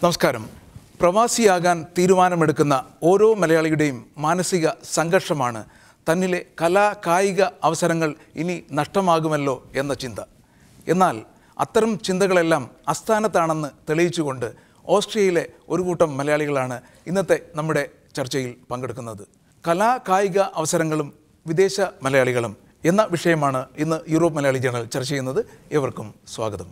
നമസ്കാരം. പ്രവാസിയാകാൻ തീരുമാനമെടുക്കുന്ന ഓരോ മലയാളിയുടെയും മാനസിക സംഘർഷമാണ് തന്നിലെ കലാ കായിക അവസരങ്ങൾ ഇനി നഷ്ടമാകുമല്ലോ എന്ന ചിന്ത. എന്നാൽ അത്തരം ചിന്തകളെല്ലാം അസ്ഥാനത്താണെന്ന് തെളിയിച്ചുകൊണ്ട് ഓസ്ട്രിയയിലെ ഒരു കൂട്ടം മലയാളികളാണ് ഇന്നത്തെ നമ്മുടെ ചർച്ചയിൽ പങ്കെടുക്കുന്നത്. കലാ കായിക അവസരങ്ങളും വിദേശ മലയാളികളും എന്ന വിഷയമാണ് ഇന്ന് യൂറോപ്പ് മലയാളി ജേണൽ ചർച്ച ചെയ്യുന്നത്. ഏവർക്കും സ്വാഗതം.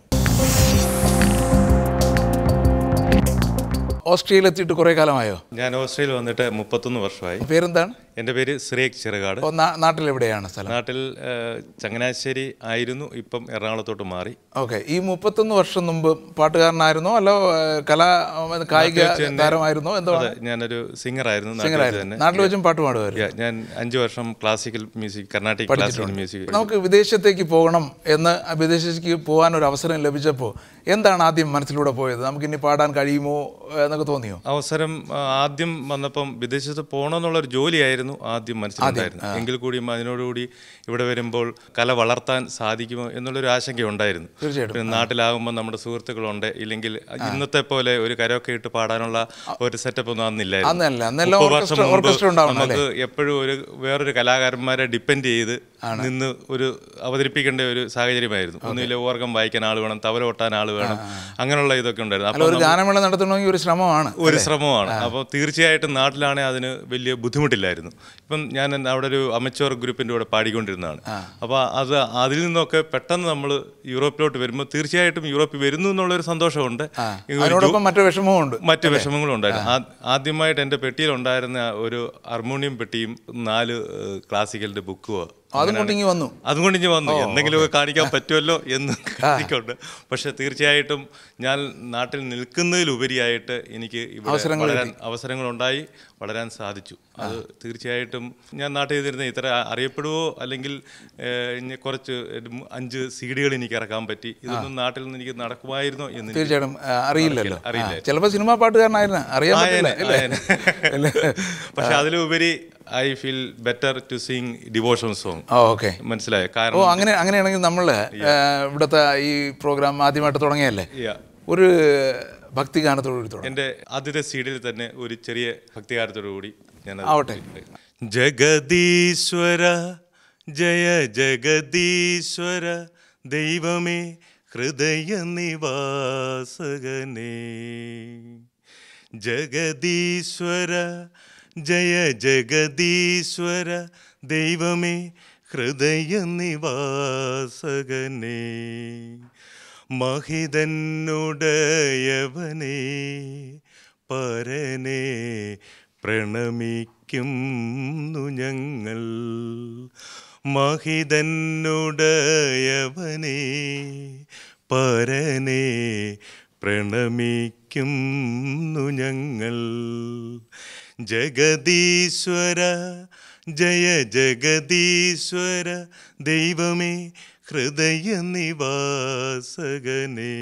ഓസ്ട്രിയയിലെത്തിയിട്ട് കുറേ കാലമായോ? ഞാൻ ഓസ്ട്രേലിയ വന്നിട്ട് 31 വർഷമായി. പേരെന്താണ്? എൻ്റെ പേര് സിറേഖ് ചിറകാട്. നാട്ടിലെവിടെയാണ് സ്ഥലം? നാട്ടിൽ ചങ്ങനാശ്ശേരി ആയിരുന്നു, ഇപ്പം എറണാകുളത്തോട്ട് മാറി. ഓക്കെ. ഈ 31 വർഷം മുമ്പ് പാട്ടുകാരനായിരുന്നോ അല്ലോ കായിക താരമായിരുന്നോ? എന്തോ? ഞാനൊരു സിംഗറായിരുന്നു. നാട്ടിൽ വെച്ചും പാട്ട് പാടുമായിരുന്നു. ഞാൻ 5 വർഷം classical music, Carnatic classical music. നമുക്ക് വിദേശത്തേക്ക് പോകണം എന്ന്, വിദേശത്തേക്ക് പോകാൻ ഒരു അവസരം ലഭിച്ചപ്പോൾ എന്താണ് ആദ്യം മനസ്സിലൂടെ പോയത്? നമുക്കിനി പാടാൻ കഴിയുമോ എന്നൊക്കെ തോന്നിയോ? അവസരം ആദ്യം വന്നപ്പം വിദേശത്ത് പോകണമെന്നുള്ളൊരു ജോലിയായിരുന്നു ആദ്യം മനസ്സിലുണ്ടായിരുന്നു. എങ്കിൽ കൂടിയും അതിനോടുകൂടി ഇവിടെ വരുമ്പോൾ കല വളർത്താൻ സാധിക്കുമോ എന്നുള്ളൊരു ആശങ്ക ഉണ്ടായിരുന്നു. തീർച്ചയായിട്ടും. നാട്ടിലാകുമ്പോൾ നമ്മുടെ സുഹൃത്തുക്കളുണ്ട്, ഇല്ലെങ്കിൽ ഇന്നത്തെ പോലെ ഒരു കരോക്കെ ഇട്ട് പാടാനുള്ള ഒരു സെറ്റപ്പ് ഒന്നും അന്നില്ലായിരുന്നു. 30 വർഷം മുമ്പ് നമുക്ക് എപ്പോഴും വേറൊരു കലാകാരന്മാരെ ഡിപ്പെൻഡ് ചെയ്ത് നിന്ന് ഒരു അവതരിപ്പിക്കേണ്ട ഒരു സാഹചര്യമായിരുന്നു. ഒന്നുമില്ല, ഓർഗം വായിക്കാൻ ആൾ വേണം, തബല കൊട്ടാൻ ആൾ വേണം, അങ്ങനെയുള്ള ഇതൊക്കെ ഉണ്ടായിരുന്നു. അപ്പോൾ ഒരു ഗാനമേള നടത്തണമെങ്കിൽ ഒരു ശ്രമമാണ്. അപ്പോൾ തീർച്ചയായിട്ടും നാട്ടിലാണെങ്കിൽ അതിന് വലിയ ബുദ്ധിമുട്ടില്ലായിരുന്നു. ഇപ്പം ഞാൻ അവിടെ ഒരു അമച്വർ ഗ്രൂപ്പിൻ്റെ കൂടെ പാടിക്കൊണ്ടിരുന്നതാണ്. അപ്പോൾ അതിൽ നിന്നൊക്കെ പെട്ടെന്ന് നമ്മൾ യൂറോപ്പിലോട്ട് വരുമ്പോൾ തീർച്ചയായിട്ടും യൂറോപ്പിൽ വരുന്നു എന്നുള്ളൊരു സന്തോഷമുണ്ട്. മറ്റു വിഷമങ്ങളും ഉണ്ടായിരുന്നു. ആദ്യമായിട്ട് എൻ്റെ പെട്ടിയിലുണ്ടായിരുന്ന ഒരു ഹാർമോണിയം പെട്ടിയും 4 ക്ലാസിക്കലിൻ്റെ ബുക്കുമോ അതുകൊണ്ടിങ്ങി വന്നു. എന്തെങ്കിലുമൊക്കെ കാണിക്കാൻ പറ്റുമല്ലോ എന്ന് കാണിക്കൊണ്ട്. പക്ഷെ തീർച്ചയായിട്ടും ഞാൻ നാട്ടിൽ നിൽക്കുന്നതിലുപരിയായിട്ട് എനിക്ക് അവസരങ്ങളുണ്ടായി, വളരാൻ സാധിച്ചു. അത് തീർച്ചയായിട്ടും ഞാൻ നാട്ടിൽ ചെയ്തിരുന്ന ഇത്ര അറിയപ്പെടുവോ അല്ലെങ്കിൽ കുറച്ച് 5 CD-കൾ എനിക്ക് ഇറക്കാൻ പറ്റി. ഇതൊന്നും നാട്ടിൽ നിന്ന് എനിക്ക് നടക്കുമായിരുന്നോ എന്ന് തീർച്ചയായിട്ടും അറിയില്ല. ചിലപ്പോൾ സിനിമാ പാട്ടുകാരനായിരുന്നു, പക്ഷെ അതിലുപരി I feel better to sing devotional song. Okay, മനസ്സിലായോ? കാരണം അങ്ങനെയാണെങ്കിൽ നമ്മൾ ഇവിടുത്തെ ഈ പ്രോഗ്രാം ആദ്യമായിട്ട് തുടങ്ങിയല്ലേ, ഒരു ഭക്തിഗാനത്തോടുകൂടി തുടങ്ങി. എൻ്റെ ആദ്യത്തെ CD-യിൽ തന്നെ ഒരു ചെറിയ ഭക്തിഗാനത്തോടു കൂടി ഞാൻ ആവട്ടെ. ജഗദീശ്വര ജയ ജഗദീശ്വര ദൈവമേ ഹൃദയ നിവാസകനേ, ജഗദീശ്വര ജയ ജഗദീശ്വര ദൈവമേ ഹൃദയ നിവാസകനേ, മഹിതന്നുടയവനേ പരനേ പ്രണമിക്കുന്നു ഞങ്ങൾ, മഹിതന്നുടയവനേ പരനേ പ്രണമിക്കുന്നു ഞങ്ങൾ, ജഗദീശ്വര ജയ ജഗദീശ്വര ദൈവമേ ഹൃദയ നിവാസകനേ,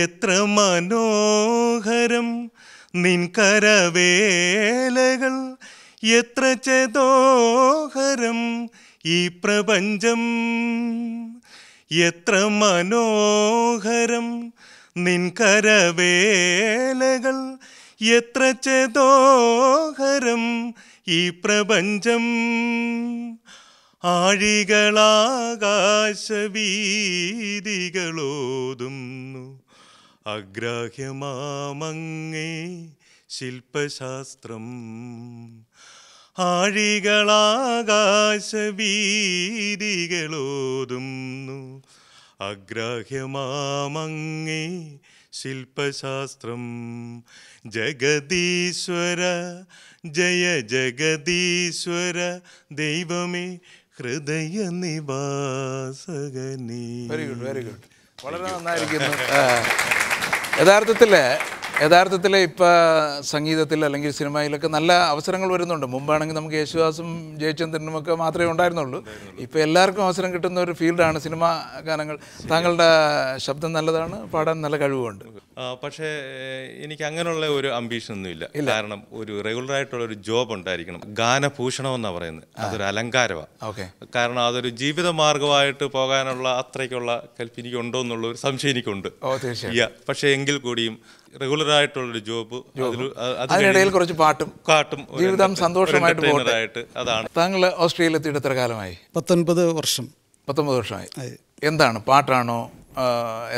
എത്ര മനോഹരം നിൻ കരവേലകൾ, എത്ര ചേതോഹരം ഈ പ്രപഞ്ചം, എത്ര മനോഹരം നിൻ കരവേലകൾ, എത്ര ചേതോഹരം ഈ പ്രപഞ്ചം, ആഴികളാകാശവീതികളോതുന്നു അഗ്രാഹ്യമാമങ്ങേ ശില്പശാസ്ത്രം, ആഴികളാകാശവീതികളോതുന്നു അഗ്രാഹ്യമാമങ്ങേ ശില്പശാസ്ത്രം, ജഗദീശ്വര ജയ ജഗദീശ്വര ദൈവമേ ഹൃദയ നിവാസകനേ. വെരി ഗുഡ്, വളരെ നന്നായിരിക്കുന്നു. യഥാർത്ഥത്തിൽ യഥാർത്ഥത്തിൽ ഇപ്പോൾ സംഗീതത്തിൽ അല്ലെങ്കിൽ സിനിമയിലൊക്കെ നല്ല അവസരങ്ങൾ വരുന്നുണ്ട്. മുമ്പാണെങ്കിൽ നമുക്ക് യേശുദാസും ജയചന്ദ്രനും ഒക്കെ മാത്രമേ ഉണ്ടായിരുന്നുള്ളൂ. ഇപ്പോൾ എല്ലാവർക്കും അവസരം കിട്ടുന്ന ഒരു ഫീൽഡാണ് സിനിമാ ഗാനങ്ങൾ. താങ്കളുടെ ശബ്ദം നല്ലതാണ്, പാടാൻ നല്ല കഴിവുമുണ്ട്. പക്ഷേ എനിക്ക് അങ്ങനെയുള്ള ഒരു അംബീഷൻ ഒന്നുമില്ല. കാരണം ഒരു റെഗുലർ ആയിട്ടുള്ള ഒരു ജോബ് ഉണ്ടായിരിക്കണം. ഗാനഭൂഷണം എന്നാണ് പറയുന്നത്, അതൊരു അലങ്കാരമാണ്. കാരണം അതൊരു ജീവിത മാർഗമായിട്ട് പോകാനുള്ള അത്രയ്ക്കുള്ള കൽപ്പ് എനിക്കുണ്ടോ എന്നുള്ള ഒരു സംശയം എനിക്കുണ്ട്. പക്ഷേ എങ്കിൽ കൂടിയും റെഗുലർ ആയിട്ടുള്ളൊരു ജോബ്, അതിനിടയിൽ കുറച്ച് പാട്ടും ജീവിതം സന്തോഷമായിട്ട് അതാണ്. താങ്കൾ ഓസ്ട്രേലിയയിൽ എത്തിയിട്ട് എത്ര കാലമായി? 19 വർഷം. 19 വർഷമായി. എന്താണ്, പാട്ടാണോ,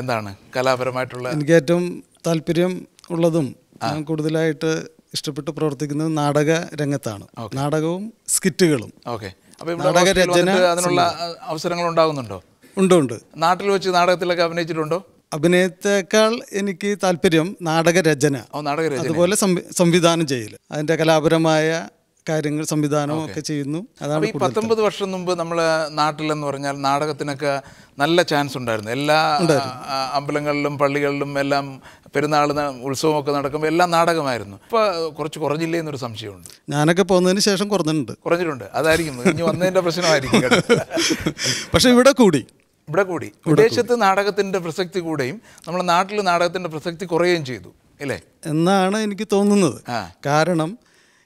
എന്താണ് കലാപരമായിട്ടുള്ള? എനിക്ക് ഏറ്റവും താല്പര്യം ഉള്ളതും ഞാൻ കൂടുതലായിട്ട് ഇഷ്ടപ്പെട്ട് പ്രവർത്തിക്കുന്നത് നാടക രംഗത്താണ്. നാടകവും സ്കിറ്റുകളും. നാടക രചന, അതിനുള്ള അവസരങ്ങൾ ഉണ്ടാകുന്നുണ്ടോ? ഉണ്ട്. നാട്ടിൽ വെച്ച് നാടകത്തിലൊക്കെ അഭിനയിച്ചിട്ടുണ്ടോ? അഭിനയത്തെക്കാൾ എനിക്ക് താല്പര്യം നാടകരചന, അതുപോലെ സംവിധാനം ചെയ്യൽ, അതിൻ്റെ കലാപരമായ കാര്യങ്ങൾ സംവിധാനവും ഒക്കെ ചെയ്യുന്നു. അതാണ്. ഈ 19 വർഷം മുമ്പ് നമ്മൾ നാട്ടിലെന്ന് പറഞ്ഞാൽ നാടകത്തിനൊക്കെ നല്ല ചാൻസ് ഉണ്ടായിരുന്നു. എല്ലാ അമ്പലങ്ങളിലും പള്ളികളിലും എല്ലാം പെരുന്നാൾ ഉത്സവമൊക്കെ നടക്കുമ്പോൾ എല്ലാം നാടകമായിരുന്നു. ഇപ്പോൾ കുറച്ച് കുറഞ്ഞില്ലേ എന്നൊരു സംശയമുണ്ട്. ഞാനൊക്കെ പോകുന്നതിന് ശേഷം കുറഞ്ഞിട്ടുണ്ട്. അതായിരിക്കും ഇനി വന്നതിൻ്റെ പ്രശ്നമായിരിക്കും. പക്ഷെ ഇവിടെ കൂടി. വിദേശത്ത് നാടകത്തിൻ്റെ പ്രസക്തി കൂടുകയും നമ്മുടെ നാട്ടിൽ നാടകത്തിൻ്റെ പ്രസക്തി കുറയുകയും ചെയ്തു അല്ലേ എന്നാണ് എനിക്ക് തോന്നുന്നത്. കാരണം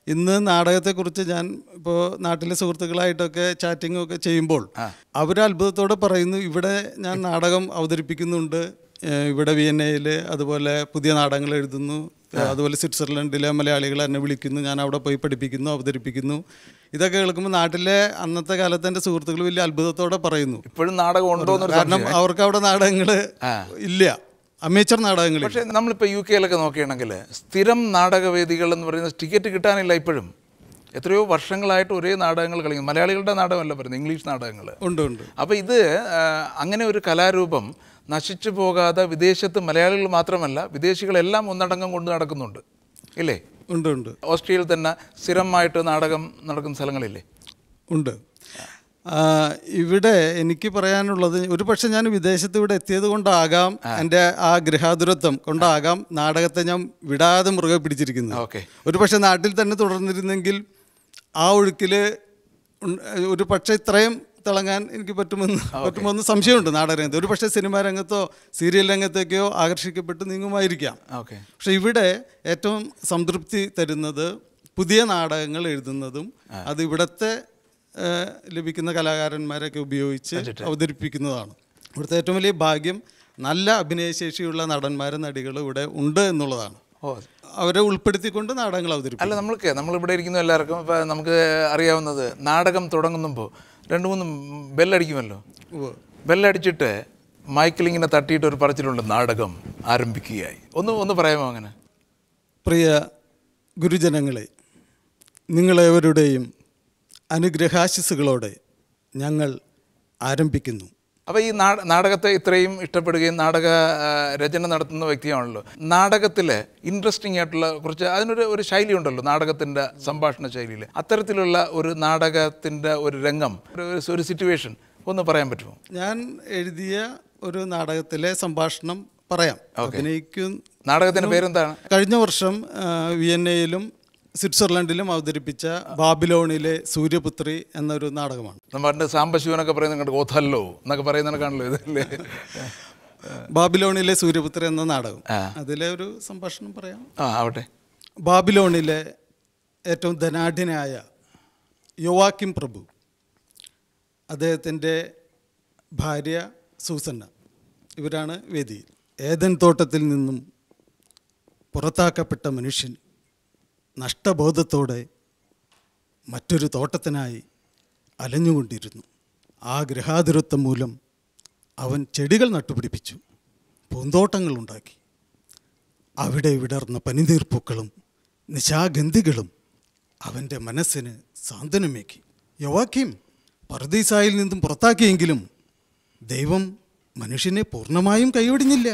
ഇന്ന് നാടകത്തെക്കുറിച്ച് ഞാൻ ഇപ്പോൾ നാട്ടിലെ സുഹൃത്തുക്കളായിട്ടൊക്കെ ചാറ്റിംഗ് ഒക്കെ ചെയ്യുമ്പോൾ അവർ അത്ഭുതത്തോടെ പറയുന്നു, ഇവിടെ ഞാൻ നാടകം അവതരിപ്പിക്കുന്നുണ്ട്, ഇവിടെ വിയന്നയിൽ അതുപോലെ പുതിയ നാടകങ്ങൾ എഴുതുന്നു, അതുപോലെ സ്വിറ്റ്സർലൻഡിലെ മലയാളികൾ എന്നെ വിളിക്കുന്നു, ഞാൻ അവിടെ പോയി പഠിപ്പിക്കുന്നു, അവതരിപ്പിക്കുന്നു. ഇതൊക്കെ കേൾക്കുമ്പോൾ നാട്ടിലെ അന്നത്തെ കാലത്ത് എൻ്റെ സുഹൃത്തുക്കൾ വലിയ അത്ഭുതത്തോടെ പറയുന്നു, ഇപ്പോഴും നാടകം ഉണ്ടോ. കാരണം അവർക്ക് അവിടെ നാടകങ്ങൾ ഇല്ല, അമേച്ചർ നാടകങ്ങൾ. പക്ഷേ നമ്മളിപ്പോൾ UK നോക്കുകയാണെങ്കിൽ സ്ഥിരം നാടകവേദികൾ എന്ന് പറയുന്നത് ടിക്കറ്റ് കിട്ടാനില്ല. ഇപ്പോഴും എത്രയോ വർഷങ്ങളായിട്ട് ഒരേ നാടകങ്ങൾ കളിക്കുന്നു. മലയാളികളുടെ നാടകമല്ല പറയുന്നത്, ഇംഗ്ലീഷ് നാടകങ്ങൾ ഉണ്ട്. അപ്പോൾ ഇത് അങ്ങനെ ഒരു കലാരൂപം നശിച്ചു പോകാതെ വിദേശത്ത് മലയാളികൾ മാത്രമല്ല വിദേശികളെല്ലാം ഒന്നടങ്കം കൊണ്ട് നടക്കുന്നുണ്ട് ഇല്ലേ? ഉണ്ട്. ഓസ്ട്രേലിയയിൽ തന്നെ സ്ഥിരമായിട്ട് നാടകം നടക്കുന്ന സ്ഥലങ്ങളില്ലേ? ഉണ്ട്. ഇവിടെ എനിക്ക് പറയാനുള്ളത്, ഒരു പക്ഷേ ഞാൻ വിദേശത്ത് ഇവിടെ എത്തിയത് കൊണ്ടാകാം, എൻ്റെ ആ ഗൃഹാതുരത്വം കൊണ്ടാകാം നാടകത്തെ ഞാൻ വിടാതെ മുറുകെ പിടിച്ചിരിക്കുന്നത്. ഒരു പക്ഷേ നാട്ടിൽ തന്നെ തുടർന്നിരുന്നെങ്കിൽ ആ ഒഴുക്കിൽ ഒരു പക്ഷേ ഇത്രയും തിളങ്ങാൻ എനിക്ക് പറ്റുമെന്ന് സംശയമുണ്ട്. നാടകരംഗത്ത് ഒരു പക്ഷേ സിനിമാ രംഗത്തോ സീരിയൽ രംഗത്തേക്കോ ആകർഷിക്കപ്പെട്ട് നീങ്ങുമായിരിക്കാം. പക്ഷെ ഇവിടെ ഏറ്റവും സംതൃപ്തി തരുന്നത് പുതിയ നാടകങ്ങൾ എഴുതുന്നതും അത് ഇവിടുത്തെ ലഭിക്കുന്ന കലാകാരന്മാരൊക്കെ ഉപയോഗിച്ച് അവതരിപ്പിക്കുന്നതാണ്. ഇവിടുത്തെ ഏറ്റവും വലിയ ഭാഗ്യം നല്ല അഭിനയശേഷിയുള്ള നടന്മാരും നടികളും ഇവിടെ ഉണ്ട് എന്നുള്ളതാണ്. അവരെ ഉൾപ്പെടുത്തിക്കൊണ്ട് നാടകങ്ങൾ അവതരിപ്പിക്കും. അല്ല, നമ്മളിവിടെ ഇരിക്കുന്ന എല്ലാവർക്കും ഇപ്പം നമുക്ക് അറിയാവുന്നത്, നാടകം തുടങ്ങുമ്പോൾ 2-3 ബെല്ലടിക്കുമല്ലോ. ബെല്ലടിച്ചിട്ട് മൈക്കിലിങ്ങനെ തട്ടിയിട്ട് ഒരു പറച്ചിലുണ്ട്, നാടകം ആരംഭിക്കുകയായി. ഒന്ന് പറയാമോ അങ്ങനെ? പ്രിയ ഗുരുജനങ്ങളെ, നിങ്ങളേവരുടെയും അനുഗ്രഹാശിസുകളോടെ ഞങ്ങൾ ആരംഭിക്കുന്നു. അപ്പോൾ ഈ നാടകത്തെ ഇത്രയും ഇഷ്ടപ്പെടുകയും നാടക രചന നടത്തുന്ന വ്യക്തിയാണല്ലോ. നാടകത്തിൽ ഇൻട്രസ്റ്റിംഗ് ആയിട്ടുള്ള കുറച്ച് അതിനൊരു ശൈലി ഉണ്ടല്ലോ, നാടകത്തിൻ്റെ സംഭാഷണ ശൈലിയിൽ. അത്തരത്തിലുള്ള ഒരു നാടകത്തിൻ്റെ ഒരു രംഗം, ഒരു സിറ്റുവേഷൻ ഒന്ന് പറയാൻ പറ്റുമോ? ഞാൻ എഴുതിയ ഒരു നാടകത്തിലെ സംഭാഷണം പറയാം. നാടകത്തിൻ്റെ പേരെന്താണ്? കഴിഞ്ഞ വർഷം വിയന്നയിലും സ്വിറ്റ്സർലൻഡിലും അവതരിപ്പിച്ച ബാബിലോണിലെ സൂര്യപുത്രി എന്നൊരു നാടകമാണ്. നമ്മുടെ സാംബശിവനൊക്കെ പറയുന്നത് ഓഥല്ലോ എന്നൊക്കെ പറയുന്നതാണല്ലോ ഇതല്ലേ? ബാബിലോണിലെ സൂര്യപുത്രി എന്ന നാടകം, അതിലെ ഒരു സംഭാഷണം പറയാം. ആവട്ടെ. ബാബിലോണിലെ ഏറ്റവും ധനാഢ്യനായ യോവാക്കിം പ്രഭു, അദ്ദേഹത്തിൻ്റെ ഭാര്യ സൂസന്ന, ഇവരാണ് വേദിയിൽ. ഏദൻ തോട്ടത്തിൽ നിന്നും പുറത്താക്കപ്പെട്ട മനുഷ്യൻ നഷ്ടബോധത്തോടെ മറ്റൊരു തോട്ടത്തിനായി അലഞ്ഞുകൊണ്ടിരുന്നു. ആ ഗൃഹാതുരത്വം മൂലം അവൻ ചെടികൾ നട്ടുപിടിപ്പിച്ചു, പൂന്തോട്ടങ്ങളുണ്ടാക്കി. അവിടെ വിടർന്ന പനിനീർപ്പൂക്കളും നിശാഗന്ധികളും അവൻ്റെ മനസ്സിന് സാന്ത്വനമേകി. യോവാക്കിം പർദീസായിൽ നിന്നും പുറത്താക്കിയെങ്കിലും ദൈവം മനുഷ്യനെ പൂർണ്ണമായും കൈവെടിഞ്ഞില്ല.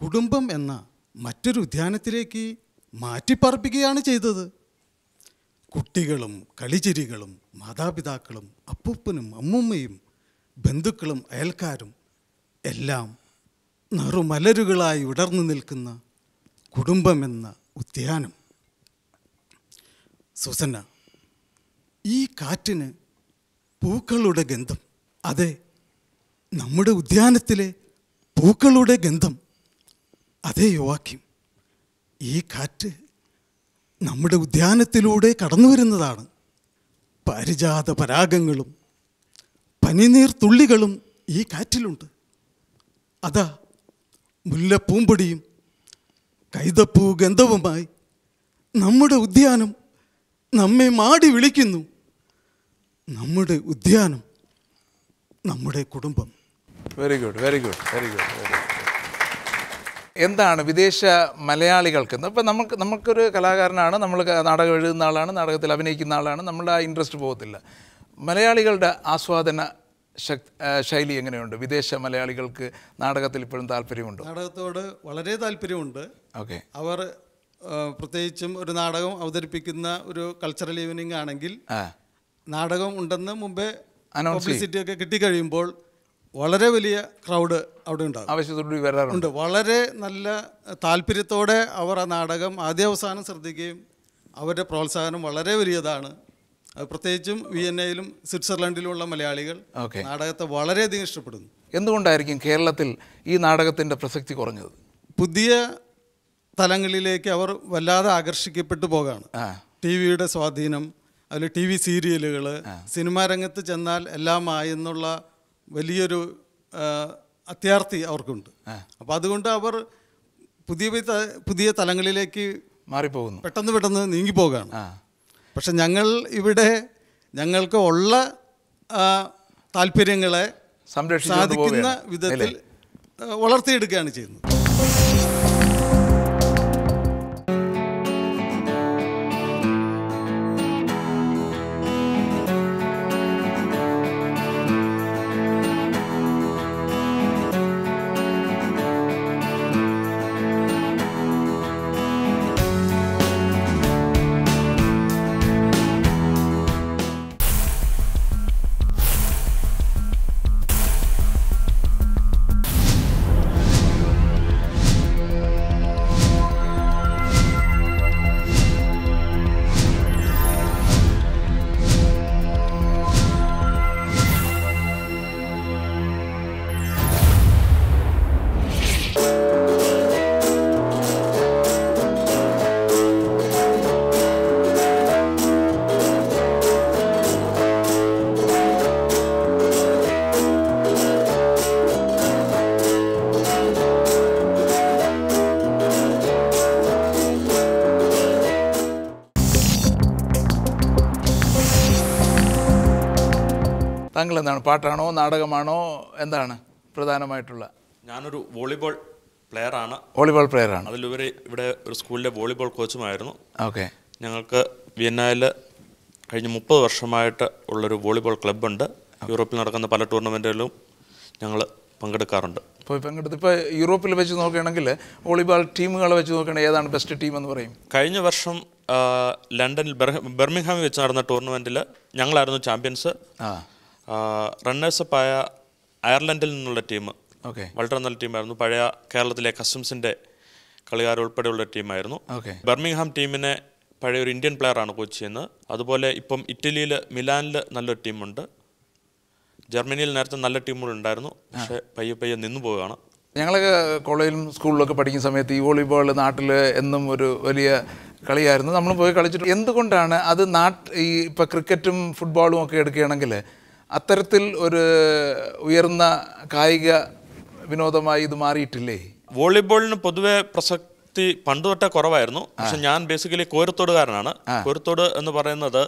കുടുംബം എന്ന മറ്റൊരു ഉദ്യാനത്തിലേക്ക് മാറ്റിപ്പാർപ്പിക്കുകയാണ് ചെയ്തത്. കുട്ടികളും കളിച്ചിരികളും മാതാപിതാക്കളും അപ്പൂപ്പനും അമ്മൂമ്മയും ബന്ധുക്കളും അയൽക്കാരും എല്ലാം നറുമലരുകളായി വിടർന്നു നിൽക്കുന്ന കുടുംബമെന്ന ഉദ്യാനം. സുസന്ന, ഈ കാറ്റിന് പൂക്കളുടെ ഗന്ധം. അതെ, നമ്മുടെ ഉദ്യാനത്തിലെ പൂക്കളുടെ ഗന്ധം. അതേ യോവാക്യം, ഈ കാറ്റ് നമ്മുടെ ഉദ്യാനത്തിലൂടെ കടന്നു വരുന്നതാണ്. പാരിജാത പരാഗങ്ങളും പനിനീർ തുള്ളികളും ഈ കാറ്റിലുണ്ട്. അതാ മുല്ലപ്പൂമ്പൊടിയും കൈതപ്പൂ ഗന്ധവുമായി നമ്മുടെ ഉദ്യാനം നമ്മെ മാടി വിളിക്കുന്നു. നമ്മുടെ ഉദ്യാനം, നമ്മുടെ കുടുംബം. Very good, very good, very good, very good. എന്താണ് വിദേശ മലയാളികൾക്ക് ഇപ്പം നമുക്കൊരു കലാകാരനാണ്, നമ്മൾ നാടകം എഴുതുന്ന ആളാണ്, നാടകത്തിൽ അഭിനയിക്കുന്ന ആളാണ്, നമ്മളുടെ ആ ഇൻട്രസ്റ്റ് പോകത്തില്ല. മലയാളികളുടെ ആസ്വാദന ശൈലി എങ്ങനെയുണ്ട്? വിദേശ മലയാളികൾക്ക് നാടകത്തിൽ ഇപ്പോഴും താല്പര്യമുണ്ട്? നാടകത്തോട് വളരെ താല്പര്യമുണ്ട്. ഓക്കെ. അവർ പ്രത്യേകിച്ചും ഒരു നാടകം അവതരിപ്പിക്കുന്ന ഒരു കൾച്ചറൽ ഈവനിങ് ആണെങ്കിൽ നാടകം ഉണ്ടെന്ന് മുമ്പേ പബ്ലിസിറ്റി ഒക്കെ കിട്ടിക്കഴിയുമ്പോൾ വളരെ വലിയ ക്രൗഡ് അവിടെ ഉണ്ടാകും, ആവശ്യത്തോടുകൂടി വരാറുണ്ട്. വളരെ നല്ല താല്പര്യത്തോടെ അവർ ആ നാടകം ആദ്യാവസാനം ശ്രദ്ധിക്കുകയും അവരുടെ പ്രോത്സാഹനം വളരെ വലിയതാണ്. അത് പ്രത്യേകിച്ചും വിയന്നയിലും സ്വിറ്റ്സർലൻഡിലുമുള്ള മലയാളികൾ നാടകത്തെ വളരെയധികം ഇഷ്ടപ്പെടുന്നു. എന്തുകൊണ്ടായിരിക്കും കേരളത്തിൽ ഈ നാടകത്തിൻ്റെ പ്രസക്തി കുറഞ്ഞത്? പുതിയ തലങ്ങളിലേക്ക് അവർ വല്ലാതെ ആകർഷിക്കപ്പെട്ടു പോകാണ്. ടി വിയുടെ സ്വാധീനം, അതിൽ ടി വി സീരിയലുകൾ, സിനിമാ രംഗത്ത് ചെന്നാൽ എല്ലാമായി എന്നുള്ള വലിയൊരു അത്യാർത്തി അവർക്കുണ്ട്. അപ്പോൾ അതുകൊണ്ട് അവർ പുതിയ തലങ്ങളിലേക്ക് മാറിപ്പോകുന്നു, പെട്ടെന്ന് നീങ്ങിപ്പോകാണ്. പക്ഷെ ഞങ്ങൾ ഇവിടെ ഞങ്ങൾക്ക് ഉള്ള താല്പര്യങ്ങളെ സാധിക്കുന്ന വിധത്തിൽ വളർത്തിയെടുക്കുകയാണ് ചെയ്യുന്നത്. താങ്കൾ എന്താണ്, പാട്ടാണോ നാടകമാണോ, എന്താണ് പ്രധാനമായിട്ടുള്ള? ഞാനൊരു വോളിബോൾ പ്ലെയറാണ്. വോളിബോൾ പ്ലെയറാണ്. അതിലുപരി ഇവിടെ ഒരു സ്കൂളിലെ വോളിബോൾ കോച്ചുമായിരുന്നു. ഓക്കെ. ഞങ്ങൾക്ക് വിയന്നയിൽ കഴിഞ്ഞ 30 വർഷമായിട്ട് ഉള്ളൊരു വോളിബോൾ ക്ലബ്ബുണ്ട്. യൂറോപ്പിൽ നടക്കുന്ന പല ടൂർണമെൻറ്റുകളിലും ഞങ്ങൾ പങ്കെടുക്കാറുണ്ട്. ഇപ്പോൾ യൂറോപ്പിൽ വെച്ച് നോക്കുകയാണെങ്കിൽ വോളിബോൾ ടീമുകളെ വെച്ച് നോക്കുകയാണെങ്കിൽ ഏതാണ് ബെസ്റ്റ് ടീം എന്ന് പറയും? കഴിഞ്ഞ വർഷം ലണ്ടനിൽ ബർമിംഗ്ഹാമിൽ വെച്ച് നടന്ന ടൂർണമെൻറ്റിൽ ഞങ്ങളായിരുന്നു ചാമ്പ്യൻസ്. റണ്ണേഴ്സപ്പായ അയർലൻഡിൽ നിന്നുള്ള ടീം വളരെ നല്ല ടീമായിരുന്നു. പഴയ കേരളത്തിലെ കസ്റ്റംസിൻ്റെ കളിക്കാരുൾപ്പെടെയുള്ള ടീമായിരുന്നു. ബർമിംഗ്ഹാം ടീമിനെ പഴയ ഒരു ഇന്ത്യൻ പ്ലെയറാണ് കോച്ച് ചെയ്യുന്നത്. അതുപോലെ ഇപ്പം ഇറ്റലിയിൽ മിലാനിൽ നല്ലൊരു ടീമുണ്ട്. ജർമ്മനിയിൽ നേരത്തെ നല്ല ടീമുകളുണ്ടായിരുന്നു, പക്ഷേ പയ്യെ നിന്നു പോവുകയാണ്. ഞങ്ങളൊക്കെ കോളേജിലും സ്കൂളിലൊക്കെ പഠിക്കുന്ന സമയത്ത് ഈ വോളിബോൾ നാട്ടിൽ എന്നും ഒരു വലിയ കളിയായിരുന്നു. നമ്മൾ പോയി കളിച്ചിട്ട് എന്തുകൊണ്ടാണ് അത് ഈ ഇപ്പോൾ ക്രിക്കറ്റും ഫുട്ബോളും ഒക്കെ എടുക്കുകയാണെങ്കിൽ അത്തരത്തിൽ ഒരു ഉയർന്ന കായിക വിനോദമായി ഇത് മാറിയിട്ടില്ലേ? വോളിബോളിന് പൊതുവെ പ്രസക്തി പണ്ട് തൊട്ടേ കുറവായിരുന്നു. പക്ഷെ ഞാൻ ബേസിക്കലി കോരത്തോടുകാരനാണ്. കോരത്തോട് എന്ന് പറയുന്നത്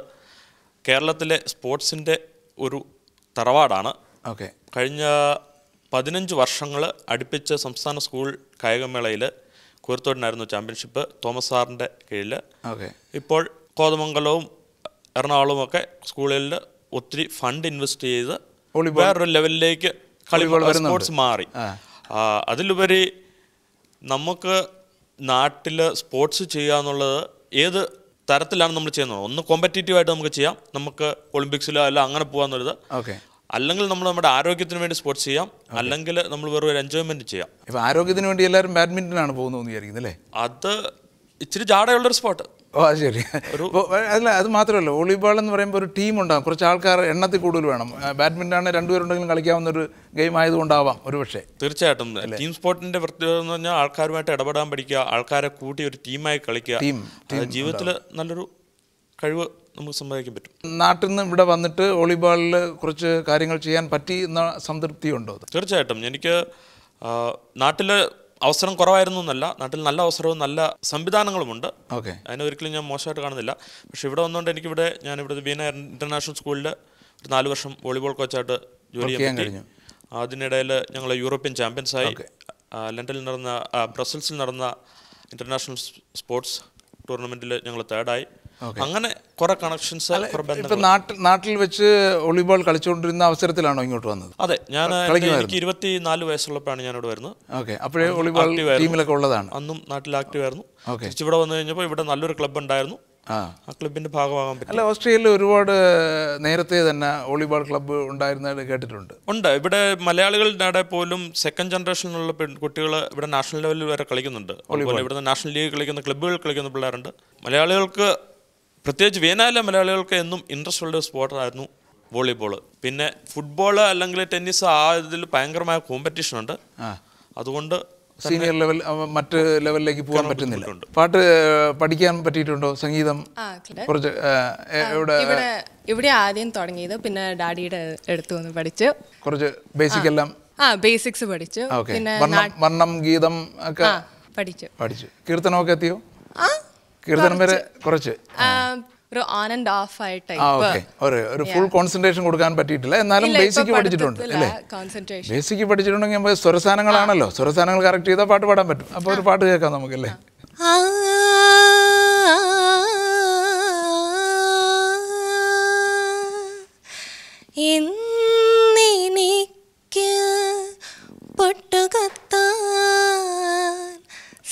കേരളത്തിലെ സ്പോർട്സിൻ്റെ ഒരു തറവാടാണ്. കഴിഞ്ഞ 15 വർഷങ്ങൾ അടുപ്പിച്ച് സംസ്ഥാന സ്കൂൾ കായികമേളയിൽ കോരത്തോടിനായിരുന്നു ചാമ്പ്യൻഷിപ്പ്, തോമസ് സാറിൻ്റെ കീഴിൽ. ഇപ്പോൾ കോതമംഗലവും എറണാകുളവും ഒക്കെ സ്കൂളുകളിൽ ഒത്തിരി ഫണ്ട് ഇൻവെസ്റ്റ് ചെയ്ത് വേറൊരു ലെവലിലേക്ക് സ്പോർട്സ് മാറി. അതിലുപരി നമുക്ക് നാട്ടിൽ സ്പോർട്സ് ചെയ്യുക എന്നുള്ളത് ഏത് തരത്തിലാണ് നമ്മൾ ചെയ്യുന്നത്. ഒന്ന് കോമ്പറ്റീറ്റീവായിട്ട് നമുക്ക് ചെയ്യാം, നമുക്ക് ഒളിമ്പിക്സിലോ അല്ല അങ്ങനെ പോകാമെന്നുള്ളത്. അല്ലെങ്കിൽ നമ്മൾ നമ്മുടെ ആരോഗ്യത്തിന് വേണ്ടി സ്പോർട്സ് ചെയ്യാം, അല്ലെങ്കിൽ നമ്മൾ വെറും ഒരു എൻജോയ്മെന്റ് ചെയ്യാം. ഇപ്പം ആരോഗ്യത്തിന് വേണ്ടി എല്ലാവരും ബാഡ്മിൻ്റനാണ് പോകുന്നതെന്ന് വിചാരിക്കുന്നത് അല്ലേ? അത് ഇച്ചിരി ജാടയുള്ളൊരു സ്പോർട്ട്. ഓ അത് ശരി. അല്ല അത് മാത്രമല്ല, വോളിബോൾ എന്ന് പറയുമ്പോൾ ഒരു ടീം ഉണ്ടാകും, കുറച്ച് ആൾക്കാർ എണ്ണത്തിൽ കൂടുതൽ വേണം. ബാഡ്മിൻ്റൺ രണ്ടുപേരുണ്ടെങ്കിലും കളിക്കാവുന്ന ഒരു ഗെയിം ആയതുകൊണ്ടാവാം ഒരു പക്ഷേ. തീർച്ചയായിട്ടും ടീം സ്പോർട്ടിന്റെ പ്രത്യേകത എന്ന് പറഞ്ഞാൽ ആൾക്കാരുമായിട്ട് ഇടപെടാൻ പഠിക്കുക, ആൾക്കാരെ കൂട്ടി ഒരു ടീമായി കളിക്കുക. ജീവിതത്തിൽ നല്ലൊരു കഴിവ് നമുക്ക് സമ്പാദിക്കാൻ പറ്റും. നാട്ടിൽ നിന്ന് ഇവിടെ വന്നിട്ട് വോളിബോളിൽ കുറച്ച് കാര്യങ്ങൾ ചെയ്യാൻ പറ്റി എന്ന സംതൃപ്തിയുണ്ടോ? തീർച്ചയായിട്ടും. എനിക്ക് നാട്ടിൽ അവസരം കുറവായിരുന്നു എന്നല്ല, നാട്ടിൽ നല്ല അവസരവും നല്ല സംവിധാനങ്ങളുമുണ്ട്. അതിനൊരിക്കലും ഞാൻ മോശമായിട്ട് കാണുന്നില്ല. പക്ഷേ ഇവിടെ വന്നുകൊണ്ട് എനിക്കിവിടെ ഞാനിവിടെ വിയന്ന ഇൻ്റർനാഷണൽ സ്കൂളിൽ ഒരു 4 വർഷം വോളിബോൾ കോച്ചായിട്ട് ജോലി ചെയ്യാൻ കഴിഞ്ഞു. അതിനിടയിൽ ഞങ്ങൾ യൂറോപ്യൻ ചാമ്പ്യൻസായി. ലണ്ടനിൽ നടന്ന ബ്രസൽസിൽ നടന്ന ഇൻ്റർനാഷണൽ സ്പോർട്സ് ടൂർണമെൻറ്റിൽ ഞങ്ങൾ തേർഡായി. അങ്ങനെ കുറെ കണക്ഷൻസ്. നാട്ടിൽ വെച്ച് വോളിബോൾ കളിച്ചുകൊണ്ടിരുന്ന അവസരത്തിലാണോ ഇങ്ങോട്ട് വന്നത്? അതെ, എനിക്ക് 24 വയസ്സുള്ളപ്പോഴാണ് ഞാനിവിടെ വരുന്നത്. അപ്പോഴേ വോളിബോൾ ടീമിലൊക്കെ ഉള്ളതാണ്. അന്നും നാട്ടിൽ ആക്റ്റീവ് ആയിരുന്നു. ഇവിടെ വന്നു കഴിഞ്ഞപ്പോൾ ഇവിടെ നല്ലൊരു ക്ലബ്ബ് ഉണ്ടായിരുന്നു, ആ ക്ലബിന്റെ ഭാഗമാകാൻ പറ്റും. അല്ല, ഓസ്ട്രേലിയയിൽ ഒരുപാട് നേരത്തെ തന്നെ വോളിബോൾ ക്ലബ്ബ് ഉണ്ടായിരുന്നത് കേട്ടിട്ടുണ്ട്. ഉണ്ട്. ഇവിടെ മലയാളികളുടെ പോലും സെക്കൻഡ് ജനറേഷനിലുള്ള കുട്ടികൾ ഇവിടെ നാഷണൽ ലെവലിൽ വരെ കളിക്കുന്നുണ്ട്. അതുപോലെ ഇവിടെ നാഷണൽ ലീഗ് കളിക്കുന്ന ക്ലബ്ബുകൾ കളിക്കുന്ന പിള്ളേരുണ്ട്. മലയാളികൾക്ക്, പ്രത്യേകിച്ച് വിയന്നയിലെ മലയാളികൾക്ക് എന്നും ഇൻട്രസ്റ്റ് ഉള്ള സ്പോർട്ടായിരുന്നു വോളിബോൾ. പിന്നെ ഫുട്ബോൾ അല്ലെങ്കിൽ ടെന്നീസ് ആ ഇതിൽ ഭയങ്കരമായ കോമ്പറ്റീഷൻ ഉണ്ട്. അതുകൊണ്ട് സീനിയർ ലെവൽ മറ്റ് ലെവലിലേക്ക് പോകാൻ പറ്റുന്നില്ല. പാട്ട് പഠിക്കാൻ പറ്റിയിട്ടുണ്ടോ? സംഗീതം കുറച്ച് ഇവിടെ ആദ്യം തുടങ്ങിയത്, പിന്നെ ഡാഡിയുടെ അടുത്ത് വന്ന് പഠിച്ചു. കുറച്ച് ബേസിക് എല്ലാം ബേസിക്സ് പഠിച്ചു. പിന്നെ വർണ്ണം, ഗീതം ഒക്കെ പഠിച്ചു. കീർത്തനമൊക്കെ എത്തിയോ? കീർത്തനം വരെ കുറച്ച് ഒരു ഓൺ ആൻഡ് ഓഫ് ആയിട്ട് ഒരു ഫുൾ കോൺസെൻട്രേഷൻ കൊടുക്കാൻ പറ്റിയിട്ടില്ല. എന്നാലും ബേസിക് പഠിച്ചിട്ടുണ്ട് അല്ലേ? ബേസിക് പഠിച്ചിട്ടുണ്ടെങ്കിൽ സ്വരസ്ഥാനങ്ങളാണല്ലോ, സ്വരസ്ഥാനങ്ങൾ കറക്റ്റ് ചെയ്താൽ പാട്ട് പാടാൻ പറ്റും. അപ്പോൾ ഒരു പാട്ട് കേൾക്കാം നമുക്കല്ലേ?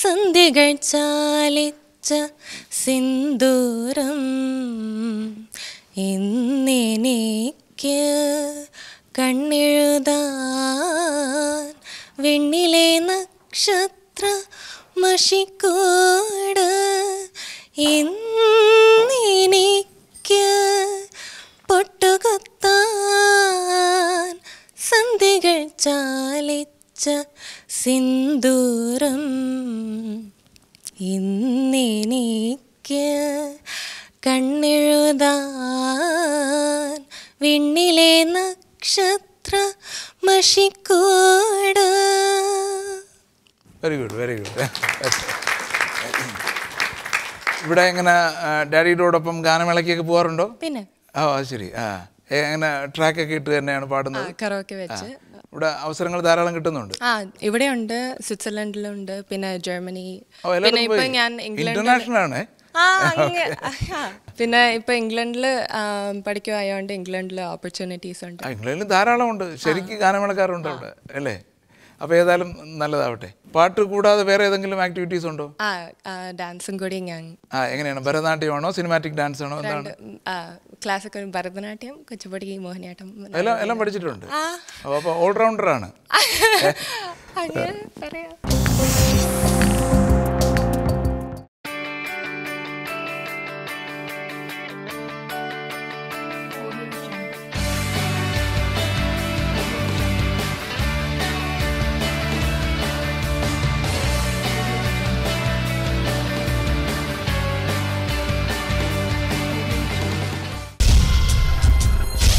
സന്ധ്യകൾ ചാലിച്ച സിന്ദൂരം ഇന്നെനിക്ക് കണ്ണെഴുതാൻ വെണ്ണിലെ നക്ഷത്ര മഷിക്കൂട് ഇന്നെനിക്ക് പൊട്ടുകുത്താൻ സന്ധ്യകൾ ചാലിച്ച സിന്ദൂരം ഇന്നെനിക്ക് കണ്ണെഴുതാൻ വിണ്ണിലെ നക്ഷത്ര മഷിക്കൂട്. Very good, very good. ഇവിടെ എങ്ങനെ ഡാഡിയോടൊപ്പം ഗാനമേളയ്ക്കൊക്കെ പോകാറുണ്ടോ? പിന്നെ അത് ശരി. എങ്ങനെ ട്രാക്കൊക്കെ ഇട്ട് തന്നെയാണ് പാടുന്നത്? കരോക്കെ വെച്ച്. ഇവിടെ അവസരങ്ങൾ ധാരാളം കിട്ടുന്നുണ്ട്. ഇവിടെ ഉണ്ട്, സ്വിറ്റ്സർലൻഡിലുണ്ട്, പിന്നെ ജർമ്മനി, പിന്നെ ഇപ്പൊ ഞാൻ ഇന്റർനാഷണൽ ആണ്. പിന്നെ ഇപ്പൊ ഇംഗ്ലണ്ടിൽ പഠിക്കുവായോണ്ട് ഇംഗ്ലണ്ടിൽ ഓപ്പർച്യൂണിറ്റീസ് ഉണ്ട്. ഇംഗ്ലണ്ടിൽ ധാരാളം ഉണ്ട്, ശരിക്കും ഗാനമേളക്കാരുണ്ട് അവിടെ അല്ലേ? അപ്പോൾ ഏതായാലും നല്ലതാവട്ടെ. പാട്ട് കൂടാതെ വേറെ ഏതെങ്കിലും ആക്ടിവിറ്റീസ് ഉണ്ടോ? ഡാൻസും കൂടി ഞാൻ. എങ്ങനെയാണ്? ഭരതനാട്യമാണോ സിനിമാറ്റിക് ഡാൻസ് ആണോ? എന്താണ്? ക്ലാസിക്കൽ ഭരതനാട്യം, കുച്ചിപ്പുടി, മോഹിനിയാട്ടം എല്ലാം പഠിച്ചിട്ടുണ്ട്. അപ്പോൾ ഓൾറൗണ്ടറാണ്. അങ്ങനെ പറയാം.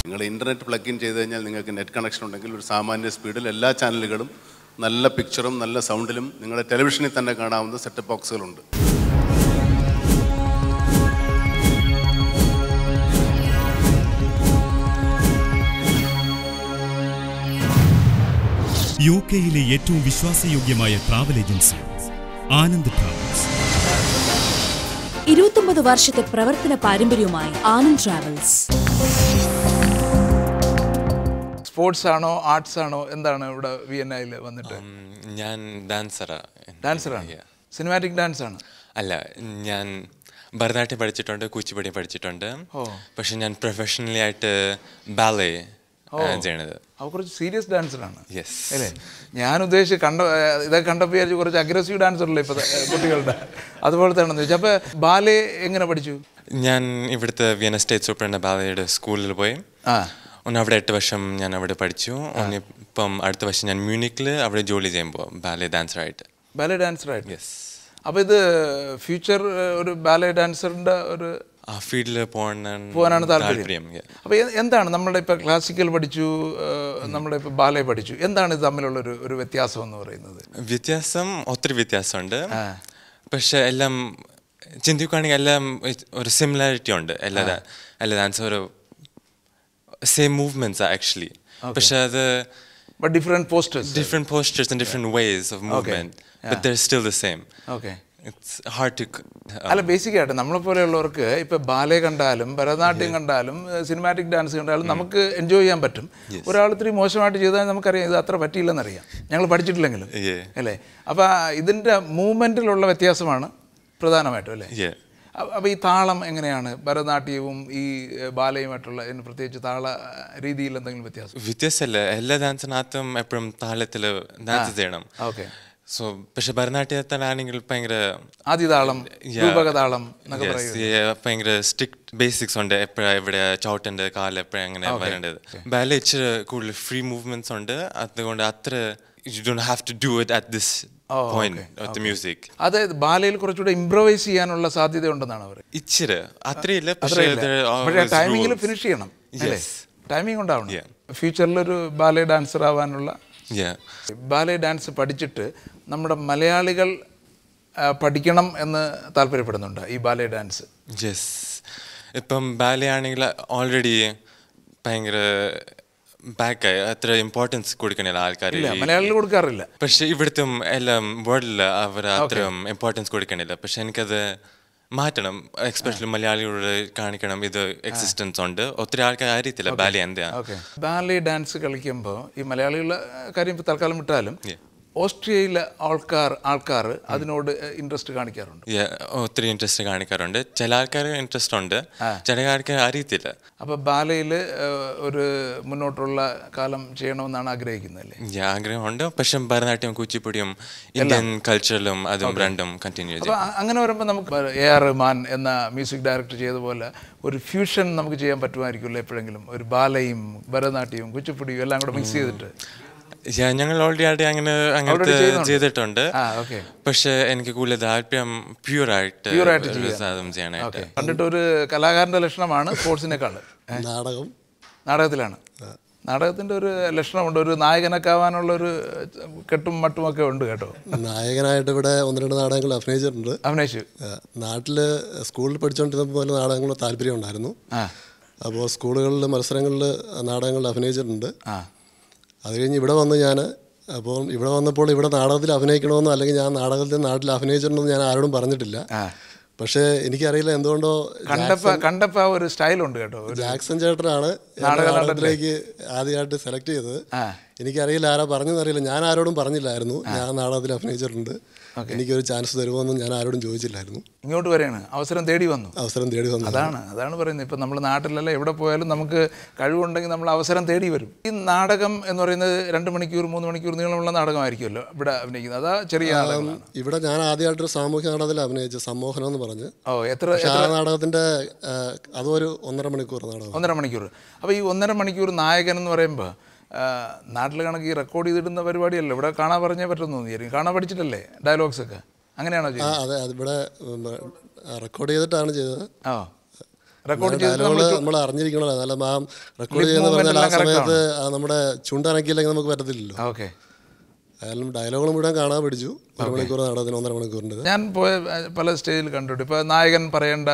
നിങ്ങൾ ഇൻ്റർനെറ്റ് പ്ലഗ് ഇൻ ചെയ്ത് കഴിഞ്ഞാൽ നിങ്ങൾക്ക് നെറ്റ് കണക്ഷൻ ഉണ്ടെങ്കിൽ ഒരു സാമാന്യ സ്പീഡിൽ എല്ലാ ചാനലുകളും നല്ല പിക്ചറും നല്ല സൗണ്ടിലും നിങ്ങളുടെ ടെലിവിഷനിൽ തന്നെ കാണാവുന്ന സെറ്റപ്പ് ബോക്സുകളുണ്ട്. യുകെയിലെ ഏറ്റവും വിശ്വാസയോഗ്യമായ ട്രാവൽ ഏജൻസി ആനന്ദ് ട്രാവൽസ്. 29 വർഷത്തെ പ്രവർത്തന പാരമ്പര്യവുമായി ആനന്ദ് ട്രാവൽസ്. സ്പോർട്സ് ആണോ ആർട്സ് ആണോ എന്താണ് ഇവിടെ വിയന്നയിൽ വന്നിട്ട്? ഞാൻ ഡാൻസറാണ്. സിനിമാറ്റിക് ഡാൻസ് ആണ്? അല്ല, ഞാൻ ഭരതനാട്യം പഠിച്ചിട്ടുണ്ട്, കുച്ചിപ്പുടി പഠിച്ചിട്ടുണ്ട്. പക്ഷെ ഞാൻ പ്രൊഫഷണലി ആയിട്ട് ബാലെ ചെയ്യണത്. അവ കുറച്ച് സീരിയസ് ഡാൻസറാണ് യെസ്. അല്ലേ? ഞാൻ ഉദ്ദേശിച്ച് ഇതൊക്കെ കണ്ടപ്പോൾ വിചാരിച്ചു കുറച്ച് അഗ്രസീവ് ഡാൻസറല്ലേ ഇപ്പോൾ കുട്ടികളുടെ, അതുപോലത്തെയാണെന്ന് ചോദിച്ചു. അപ്പോൾ ബാലെ എങ്ങനെ പഠിച്ചു? ഞാൻ ഇവിടുത്തെ വിയന്ന സ്റ്റേറ്റ് സൂപ്രണ്ട് ബാലയുടെ സ്കൂളിൽ പോയി. അവിടെ 8 വർഷം ഞാൻ അവിടെ പഠിച്ചു. ഇപ്പം അടുത്ത വർഷം ഞാൻ മ്യൂണിക്കിൽ അവിടെ ജോലി ചെയ്യുമ്പോൾ ബാലെ ഡാൻസറായിട്ട്. ബാലെ ഡാൻസറായിട്ട്? യെസ്. അപ്പോൾ ഇത് ഫ്യൂച്ചർ ഒരു ബാലെ ഡാൻസറിൻ്റെ ഒരു ആ ഫീൽഡിൽ പോകാനാണ് താല്പര്യം. അപ്പോൾ എന്താണ് നമ്മളുടെ ഇപ്പോൾ ക്ലാസിക്കൽ പഠിച്ചു, നമ്മുടെ ഇപ്പോൾ ബാലെ പഠിച്ചു, എന്താണ് ഇത് തമ്മിലുള്ള ഒരു വ്യത്യാസം എന്ന് പറയുന്നത്? വ്യത്യാസം ഒത്തിരി വ്യത്യാസമുണ്ട്. പക്ഷെ എല്ലാം ചിന്തിക്കുകയാണെങ്കിൽ എല്ലാം ഒരു സിമിലാരിറ്റി ഉണ്ട്. എല്ലാ ഡാൻസും ഒരു സെയിം മൂവ്മെന്റ്സ് ആക്ച്വലി. പക്ഷെ അത് different postures and different ways of movement, but they're still the same. It's hard to അല്ല, ബേസിക്കായിട്ട് നമ്മളെ പോലെയുള്ളവർക്ക് ഇപ്പോൾ ബാലെ കണ്ടാലും ഭരതനാട്യം കണ്ടാലും സിനിമാറ്റിക് ഡാൻസ് കണ്ടാലും നമുക്ക് എൻജോയ് ചെയ്യാൻ പറ്റും. ഒരാൾ ഇത്തിരി മോശമായിട്ട് ചെയ്താൽ നമുക്കറിയാം ഇത് അത്ര പറ്റിയില്ലെന്നറിയാം, ഞങ്ങൾ പഠിച്ചിട്ടില്ലെങ്കിലും അല്ലേ? അപ്പോൾ ഇതിൻ്റെ മൂവ്മെൻറ്റിലുള്ള വ്യത്യാസമാണ് പ്രധാനമായിട്ടും അല്ലേ? അപ്പോൾ ഈ താളം എങ്ങനെയാണ് ഭരതനാട്യവും ഈ ബാലയുമായിട്ടുള്ള പ്രത്യേകിച്ച് താള രീതിയിൽ എന്തെങ്കിലും വ്യത്യാസമല്ല? എല്ലാ ഡാൻസിനകത്തും എപ്പോഴും താളത്തിൽ ഡാൻസ് ചെയ്യണം. സോ പക്ഷെ ഭരതനാട്യത്തിലാണെങ്കിൽ ഭയങ്കര ആദിതാളം, രൂപകതാളം ഭയങ്കര സ്ട്രിക്റ്റ് ബേസിക്സ് ഉണ്ട്. എപ്പോഴാണ് ഇവിടെ ചവിട്ടേണ്ടത്, കാല് എപ്പോഴാണ് അങ്ങനെ വരേണ്ടത്. ബാലെ ഇച്ചിരി കൂടുതൽ ഫ്രീ മൂവ്മെന്റ്സ് ഉണ്ട്. അതുകൊണ്ട് അത്ര you don't have to do it at this point of the music. അതായത് ബാലയിൽ കുറച്ചുകൂടെ ഇംപ്രവൈസ് ചെയ്യാനുള്ള സാധ്യത ഉണ്ടെന്നാണ് പറയുന്നത്. ഇച്ചിരി അത്രയില്ല, പക്ഷേ ടൈമിങ്ങിൽ ഫിനിഷ് ചെയ്യണം അല്ലേ? ടൈമിംഗ് ഉണ്ടാവണം. ഫ്യൂച്ചറിലൊരു ബാലെ ഡാൻസർ ആവാനുള്ള ബാലെ ഡാൻസ് പഠിച്ചിട്ട് നമ്മുടെ മലയാളികൾ പഠിക്കണം എന്ന് താല്പര്യപ്പെടുന്നുണ്ട് ഈ ബാലെ ഡാൻസ്? യെസ്. ഇപ്പം ബാലെ ആണെങ്കിൽ ഓൾറെഡി ഭയങ്കര ബാക്കായി, അത്ര ഇമ്പോർട്ടൻസ് കൊടുക്കണില്ല ആൾക്കാർ, മലയാളികൾ കൊടുക്കാറില്ല. പക്ഷെ ഇവിടുത്തെ എല്ലാം വേൾഡിൽ അവർ അത്രയും ഇമ്പോർട്ടൻസ് കൊടുക്കണില്ല. പക്ഷെ എനിക്കത് മാറ്റണം. എക്സ്പെഷ്യലി മലയാളികളോട് കാണിക്കണം ഇത് എക്സിസ്റ്റൻസ് ഉണ്ട്. ഒത്തിരി ആൾക്കാർ അറിയത്തില്ല ബാലെ എന്താ. ബാലെ ഡാൻസ് കളിക്കുമ്പോൾ ഈ മലയാളികളുടെ കാര്യം ഇപ്പോൾ തൽക്കാലം വിട്ടാലും ഓസ്ട്രിയയിലെ ആൾക്കാർ അതിനോട് ഇൻട്രസ്റ്റ് കാണിക്കാറുണ്ട്. ഒത്തിരി ഇൻട്രസ്റ്റ് കാണിക്കാറുണ്ട്. ചില ആൾക്കാർ ഇൻട്രസ്റ്റ് ഉണ്ട്, ചില ആൾക്കാർ അറിയത്തില്ല. അപ്പോൾ ബാലയിൽ ഒരു മുന്നോട്ടുള്ള കാലം ചെയ്യണമെന്നാണ് ആഗ്രഹിക്കുന്നത് അല്ലേ? ആഗ്രഹമുണ്ട്. പക്ഷെ ഭരതനാട്യം കുച്ചിപ്പുടിയും ഇന്ത്യൻ കൾച്ചറിലും അതും രണ്ടും കണ്ടിന്യൂ ചെയ്യും. അപ്പോൾ അങ്ങനെ വരുമ്പോൾ നമുക്ക് AR റഹ്മാൻ എന്ന മ്യൂസിക് ഡയറക്ടർ ചെയ്ത പോലെ ഒരു ഫ്യൂഷൻ നമുക്ക് ചെയ്യാൻ പറ്റുമായിരിക്കുമല്ലോ എപ്പോഴെങ്കിലും? ഒരു ബാലയും ഭരതനാട്യവും കുച്ചിപ്പുടിയും എല്ലാം കൂടെ മിക്സ് ചെയ്തിട്ട്. ഞങ്ങൾ ഓൾറെഡി അങ്ങനത്തെ ചെയ്തിട്ടുണ്ട്. പക്ഷെ എനിക്ക് കൂടുതൽ താല്പര്യം പ്യൂറായിട്ട് ചെയ്യാനായിട്ട്. കണ്ടിട്ട് ഒരു കലാകാരന്റെ ലക്ഷണമാണ് സ്പോർട്സിനേക്കാൾ നാടകത്തിലാണ്. നാടകത്തിന്റെ ഒരു ലക്ഷണമുണ്ട്, ഒരു നായകനൊക്കെ ആവാനുള്ള ഒരു കെട്ടും മട്ടും ഒക്കെ ഉണ്ട് കേട്ടോ. നായകനായിട്ട് ഇവിടെ 1-2 നാടകങ്ങൾ അഭിനയിച്ചു. നാട്ടില് സ്കൂളിൽ പഠിച്ചുകൊണ്ടിരുന്നപ്പോൾ പോലെ നാടകങ്ങൾ താല്പര്യം ഉണ്ടായിരുന്നു. അപ്പോൾ സ്കൂളുകളിൽ മത്സരങ്ങളിൽ നാടകങ്ങളിൽ അഭിനയിച്ചിട്ടുണ്ട്. അത് കഴിഞ്ഞ് ഇവിടെ വന്ന് ഇവിടെ വന്നപ്പോൾ ഇവിടെ നാടകത്തിൽ അഭിനയിക്കണമെന്നോ അല്ലെങ്കിൽ ഞാൻ നാട്ടിൽ അഭിനയിച്ചിട്ടുണ്ടെന്ന് ഞാൻ ആരോടും പറഞ്ഞിട്ടില്ല. പക്ഷേ എനിക്കറിയില്ല എന്തുകൊണ്ടോ കണ്ടപ്പോൾ ഒരു സ്റ്റൈലുണ്ട് കേട്ടോ. ജാക്സൺ ചേട്ടനാണ് നാടകത്തിലേക്ക് ആദ്യമായിട്ട് സെലക്ട് ചെയ്തത്. എനിക്കറിയില്ല ആരാ പറഞ്ഞതെന്നറിയില്ല. ഞാൻ ആരോടും പറഞ്ഞില്ലായിരുന്നു ഞാൻ നാടകത്തിൽ അഭിനയിച്ചിട്ടുണ്ട്, എനിക്കൊരു ചാൻസ് തരുമോന്നും ഞാൻ ആരോടും ചോദിച്ചില്ലായിരുന്നു. ഇങ്ങോട്ട് വരെയാണ് അവസരം തേടി വന്നു. അതാണ് പറയുന്നത്. ഇപ്പം നമ്മൾ നാട്ടിലല്ല എവിടെ പോയാലും നമുക്ക് കഴിവുണ്ടെങ്കിൽ നമ്മൾ അവസരം തേടി വരും. ഈ നാടകം എന്ന് പറയുന്നത് 2 മണിക്കൂർ 3 മണിക്കൂർ നീളമുള്ള നാടകമായിരിക്കുമല്ലോ ഇവിടെ അഭിനയിക്കുന്നത്. അതാ ചെറിയ നാടകങ്ങളാണ്. ഇവിടെ ഞാൻ ആദ്യമായിട്ടൊരു സാമൂഹ്യ നാടകത്തിൽ അഭിനയിച്ചു, സമ്മോഹനം എന്ന് പറഞ്ഞ്. ആ നാടകത്തിന്റെ അതൊരു 1.5 മണിക്കൂർ നാടകം. 1.5 മണിക്കൂർ. അപ്പോൾ ഈ 1.5 മണിക്കൂർ നായകൻ എന്ന് പറയുമ്പോൾ നാട്ടിൽ കണക്ക് ഈ റെക്കോർഡ് ചെയ്തിടുന്ന പരിപാടിയല്ല. ഇവിടെ കാണാൻ പറഞ്ഞേ പറ്റുമെന്ന് തോന്നിയായിരിക്കും. കാണാൻ പഠിച്ചിട്ടല്ലേ ഡയലോഗ്സ് ഒക്കെ? അങ്ങനെയാണോ ചെയ്യുന്നത്? അതെ, അതിവിടെ റെക്കോർഡ് ചെയ്തിട്ടാണ് ചെയ്തത്. റെക്കോർഡ് നമ്മൾ അറിഞ്ഞിരിക്കണല്ലോ. നല്ല റെക്കോർഡ് ചെയ്യുന്ന പറഞ്ഞാൽ ആ സമയത്ത് നമ്മുടെ ചുണ്ടനക്കില്ലെങ്കിൽ നമുക്ക് പറ്റത്തില്ലല്ലോ. ഓക്കെ. അയാളും ഡയലോഗുകളും ഇവിടെ കാണാൻ പഠിച്ചു. 1 മണിക്കൂർ നാടകത്തിന് 1.5 മണിക്കൂറിൻ്റെ. ഞാൻ പോയ പല സ്റ്റേജിൽ കണ്ടിട്ട് ഇപ്പോൾ നായകൻ പറയേണ്ട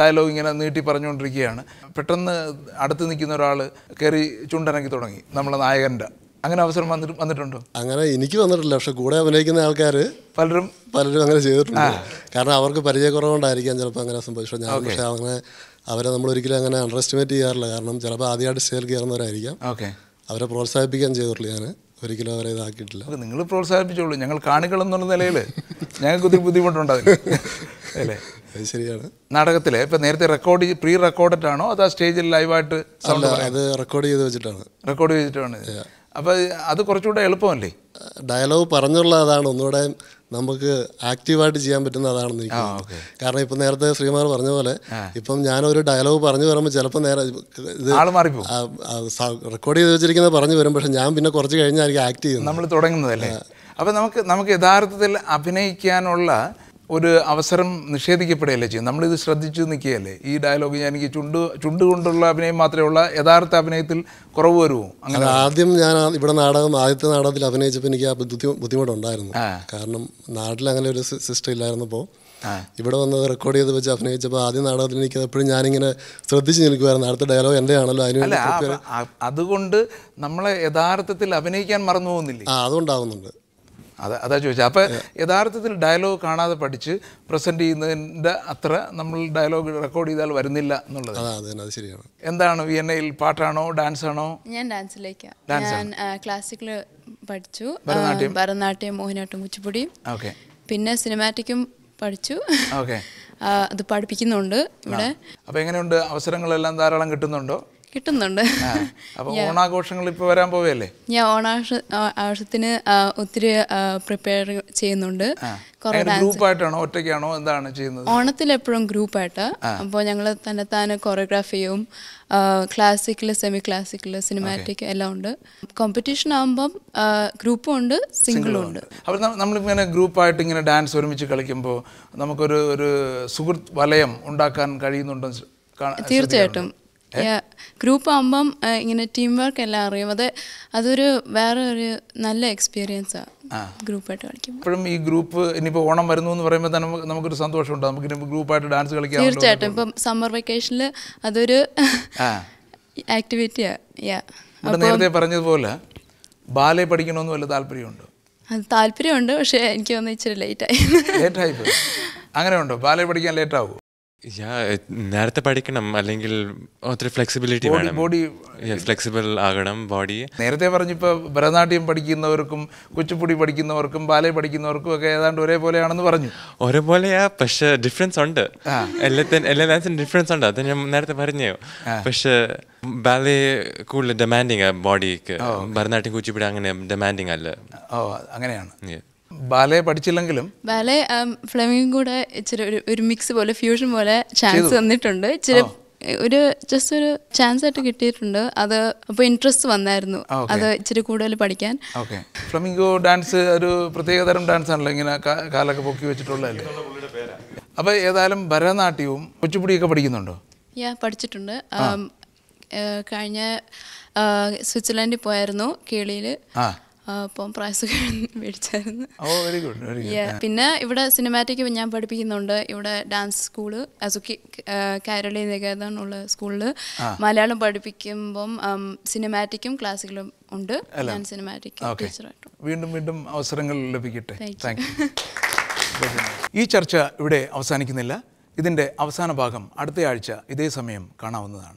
ഡയലോഗ് ഇങ്ങനെ നീട്ടി പറഞ്ഞുകൊണ്ടിരിക്കുകയാണ്. പെട്ടെന്ന് അടുത്ത് നിൽക്കുന്ന ഒരാൾ കയറി ചുണ്ടനക്കി തുടങ്ങി നമ്മളെ നായകൻ്റെ. അങ്ങനെ അവസരം വന്നിട്ടുണ്ടോ? അങ്ങനെ എനിക്ക് വന്നിട്ടില്ല. പക്ഷെ കൂടെ അഭിനയിക്കുന്ന ആൾക്കാർ പലരും അങ്ങനെ ചെയ്തിട്ടുണ്ട്. കാരണം അവർക്ക് പരിചയക്കുറവുകൊണ്ടായിരിക്കാം ചിലപ്പോൾ അങ്ങനെ സംഭവിച്ചു. ഞാൻ പക്ഷേ അങ്ങനെ അവരെ നമ്മളൊരിക്കലും അങ്ങനെ അണ്ടർ എസ്റ്റിമേറ്റ് ചെയ്യാറില്ല. കാരണം ചിലപ്പോൾ ആദ്യമായിട്ട് സ്റ്റേജിൽ കയറുന്നവരായിരിക്കാം. അവരെ പ്രോത്സാഹിപ്പിക്കാൻ ചെയ്തിട്ടുള്ളൂ. ഞാൻ ഒരിക്കലും അവരെ ഇതാക്കിയിട്ടില്ല. നിങ്ങൾ പ്രോത്സാഹിപ്പിച്ചോളൂ. ഞങ്ങൾ കാണികളെന്നുള്ള നിലയിൽ ഞങ്ങൾക്ക് ഒത്തിരി ബുദ്ധിമുട്ടുണ്ടാവില്ല. അല്ലേ? ശരിയാണ്. നാടകത്തിലെ ഇപ്പം നേരത്തെ പ്രീ റെക്കോർഡഡ് ആണോ അതോ സ്റ്റേജിൽ ലൈവായിട്ട് സൗണ്ട്? അത് റെക്കോർഡ് ചെയ്ത് വെച്ചിട്ടാണ്. റെക്കോർഡ് ചെയ്തിട്ടാണ്. അപ്പോൾ അത് കുറച്ചുകൂടെ എളുപ്പമല്ലേ? ഡയലോഗ് പറഞ്ഞുള്ള അതാണ് ഒന്നുകൂടെ നമുക്ക് ആക്റ്റീവായിട്ട് ചെയ്യാൻ പറ്റുന്ന അതാണെന്ന് എനിക്ക് തോന്നുന്നു. കാരണം ഇപ്പം നേരത്തെ ശ്രീമാർ പറഞ്ഞ പോലെ ഇപ്പം ഞാനൊരു ഡയലോഗ് പറഞ്ഞു വരുമ്പോൾ ചിലപ്പോൾ നേരെ ഇത് റെക്കോർഡ് ചെയ്ത് വെച്ചിരിക്കുന്നത് പറഞ്ഞു വരും, പക്ഷെ ഞാൻ പിന്നെ കുറച്ച് കഴിഞ്ഞായിരിക്കും ആക്ട് ചെയ്യുന്നത്. നമ്മൾ തുടങ്ങുന്നതല്ലേ? അപ്പോൾ നമുക്ക് യഥാർത്ഥത്തിൽ അഭിനയിക്കാനുള്ള ഒരു അവസരം നിഷേധിക്കപ്പെടുകയല്ലേ ചെയ്യും. നമ്മളിത് ശ്രദ്ധിച്ചു നിൽക്കുകയല്ലേ. ഈ ഡയലോഗ് എനിക്ക് ചുണ്ട് കൊണ്ടുള്ള അഭിനയം മാത്രമേ ഉള്ള യഥാർത്ഥ അഭിനയത്തിൽ കുറവ് വരുമോ? അങ്ങനെ ആദ്യം ഞാൻ ഇവിടെ ആദ്യത്തെ നാടകത്തിൽ അഭിനയിച്ചപ്പോൾ എനിക്ക് ആ ബുദ്ധിമുട്ടുണ്ടായിരുന്നു. കാരണം നാട്ടിൽ അങ്ങനെ ഒരു സിസ്റ്റം ഇല്ലായിരുന്നപ്പോൾ ഇവിടെ വന്ന് റെക്കോർഡ് ചെയ്ത് വെച്ച് അഭിനയിച്ചപ്പോൾ ആദ്യം നാടകത്തിൽ എനിക്ക് എപ്പോഴും ഞാനിങ്ങനെ ശ്രദ്ധിച്ച് നിൽക്കുമായിരുന്നു. അടുത്ത ഡയലോഗ് എൻ്റെ ആണല്ലോ, അതിന് അതുകൊണ്ട് നമ്മളെ യഥാർത്ഥത്തിൽ അഭിനയിക്കാൻ മറന്നു പോകുന്നില്ലേ? അതുകൊണ്ടാവുന്നുണ്ട്. അതാ ചോദിച്ചത്. അപ്പോൾ യഥാർത്ഥത്തിൽ ഡയലോഗ് കാണാതെ പഠിച്ച് പ്രസൻറ്റ് ചെയ്യുന്നതിൻ്റെ അത്ര നമ്മൾ ഡയലോഗ് റെക്കോർഡ് ചെയ്താൽ വരുന്നില്ല എന്നുള്ളത്. അത് ശരിയാണ്. എന്താണ് വിയന്നയിൽ പാട്ടാണോ ഡാൻസ് ആണോ? ഞാൻ ഡാൻസിലേക്കാണ്. ഞാൻ ക്ലാസിക്കൽ പഠിച്ചു, ഭരതനാട്യം, മോഹിനിയാട്ടം, കുച്ചിപ്പുടി, പിന്നെ സിനിമാറ്റിക്കും പഠിച്ചു. അത് പഠിപ്പിക്കുന്നുണ്ട് ഇവിടെ. അപ്പോൾ എങ്ങനെയുണ്ട്? അവസരങ്ങളെല്ലാം ധാരാളം കിട്ടുന്നുണ്ടോ? കിട്ടുന്നുണ്ട്. അപ്പോൾ ഓണാഘോഷങ്ങൾ ഇപ്പോൾ വരാൻ പോവുകയല്ലേ? ഞാൻ ഓണാഘോഷത്തിന് ഒത്തിരി പ്രിപ്പയർ ചെയ്യുന്നുണ്ട്. ഗ്രൂപ്പായിട്ടാണോ ഒറ്റയ്ക്കാണോ എന്താണ് ചെയ്യുന്നത്? ഓണത്തിൽ എപ്പോഴും ഗ്രൂപ്പായിട്ട്. അപ്പോൾ ഞങ്ങൾ തന്നെത്താനെ കൊറിയോഗ്രാഫിയും ക്ലാസിക്കൽ, സെമി ക്ലാസിക്കൽ, സിനിമാറ്റിക് എല്ലാം ഉണ്ട്. കോമ്പറ്റീഷൻ ആകുമ്പം ഗ്രൂപ്പും ഉണ്ട്, സിംഗിളും ഉണ്ട്. അപ്പോൾ നമ്മളിങ്ങനെ ഗ്രൂപ്പായിട്ട് ഇങ്ങനെ ഡാൻസ് ഒരുമിച്ച് കളിക്കുമ്പോൾ നമുക്കൊരു സുഹൃത്ത് വലയം ഉണ്ടാക്കാൻ കഴിയുന്നുണ്ടെന്ന്? തീർച്ചയായിട്ടും. ഗ്രൂപ്പ് ആകുമ്പം ഇങ്ങനെ ടീം വർക്ക് എല്ലാം അറിയും. അതൊരു വേറെ ഒരു നല്ല എക്സ്പീരിയൻസാണ് ഗ്രൂപ്പായിട്ട് കളിക്കും. ഇപ്പോഴും ഈ ഗ്രൂപ്പ് ഇനിയിപ്പോൾ ഓണം വരുന്നു എന്ന് പറയുമ്പോൾ തന്നെ നമുക്കൊരു സന്തോഷമുണ്ട്. നമുക്ക് ഗ്രൂപ്പായിട്ട് ഡാൻസ് കളിക്കാം. തീർച്ചയായിട്ടും. ഇപ്പം സമ്മർ വെക്കേഷനിൽ അതൊരു ആക്ടിവിറ്റിയാണ്. നേരത്തെ പറഞ്ഞതുപോലെ ബാലെ പഠിക്കണമെന്ന് വല്ല താല്പര്യമുണ്ടോ? അത് താല്പര്യമുണ്ട്, പക്ഷേ എനിക്ക് തോന്നുന്നു ഇച്ചിരി ലേറ്റായി. അങ്ങനെ ഉണ്ടോ? ബാലെ പഠിക്കാൻ ലേറ്റ് ആവുമോ? നേരത്തെ പഠിക്കണം, അല്ലെങ്കിൽ ഒത്തിരി ഫ്ലെക്സിബിലിറ്റി വേണം. ബോഡി ഫ്ലെക്സിബിൾ ആകണം ബോഡി. നേരത്തെ പറഞ്ഞിപ്പോൾ ഭരതനാട്യം പഠിക്കുന്നവർക്കും കുച്ചിപ്പുടി പഠിക്കുന്നവർക്കും ബാലെ പഠിക്കുന്നവർക്കും ഒക്കെ ഏതാണ്ട് ഒരേപോലെയാണെന്ന് പറഞ്ഞു. ഒരേപോലെയാ, പക്ഷെ ഡിഫറൻസ് ഉണ്ട്. എല്ലാ ഡാൻസിനും ഡിഫറൻസ് ഉണ്ട്. അത് ഞാൻ നേരത്തെ പറഞ്ഞു. പക്ഷെ ബാലെ കൂടുതൽ ഡിമാൻഡിങ് ബോഡിക്ക്. ഭരതനാട്യം കുച്ചിപ്പുടി അങ്ങനെ ഡിമാൻഡിങ് അല്ല. അങ്ങനെയാണ്. ബാലെ പഠിച്ചില്ലെങ്കിലും ബാലെ ഫ്ലെമിംഗ് കൂടെ ഇച്ചിരി ഒരു മിക്സ് പോലെ, ഫ്യൂഷൻ പോലെ ചാൻസ് തന്നിട്ടുണ്ട്. ഇച്ചിരി ഒരു ജസ്റ്റ് ഒരു ചാൻസ് ആയിട്ട് കിട്ടിയിട്ടുണ്ട്. അത് അപ്പോൾ ഇൻട്രസ്റ്റ് വന്നായിരുന്നു അത് ഇച്ചിരി കൂടുതൽ പഠിക്കാൻ. ഫ്ലെമിംഗോ ഡാൻസ് ഒരു പ്രത്യേകതരം ഡാൻസ് ആണല്ലോ, ഇങ്ങനെ കാലൊക്കെ പൊക്കി വെച്ചിട്ടുള്ളതല്ലേ. അപ്പോൾ ഏതായാലും ഭരതനാട്യവും കുച്ചിപ്പുടിയൊക്കെ പഠിക്കുന്നുണ്ടോ? പഠിച്ചിട്ടുണ്ട്. കഴിഞ്ഞ സ്വിറ്റ്സർലൻഡിൽ പോയായിരുന്നു, കേളിയിൽ. അപ്പം പ്രൈസ് മേടിച്ചായിരുന്നു. പിന്നെ ഇവിടെ സിനിമാറ്റിക് ഞാൻ പഠിപ്പിക്കുന്നുണ്ട്. ഇവിടെ ഡാൻസ് സ്കൂള് അസുക്കി കൈരളി നികേതനുള്ള സ്കൂളിൽ മലയാളം പഠിപ്പിക്കുമ്പം സിനിമാറ്റിക്കും ക്ലാസിക്കലും ഉണ്ട്. ഞാൻ സിനിമാറ്റിക് ടീച്ചറായിട്ടും. വീണ്ടും അവസരങ്ങൾ ലഭിക്കട്ടെ. ഈ ചർച്ച ഇവിടെ അവസാനിക്കുന്നില്ല. ഇതിൻ്റെ അവസാന ഭാഗം അടുത്ത ആഴ്ച ഇതേ സമയം കാണാവുന്നതാണ്.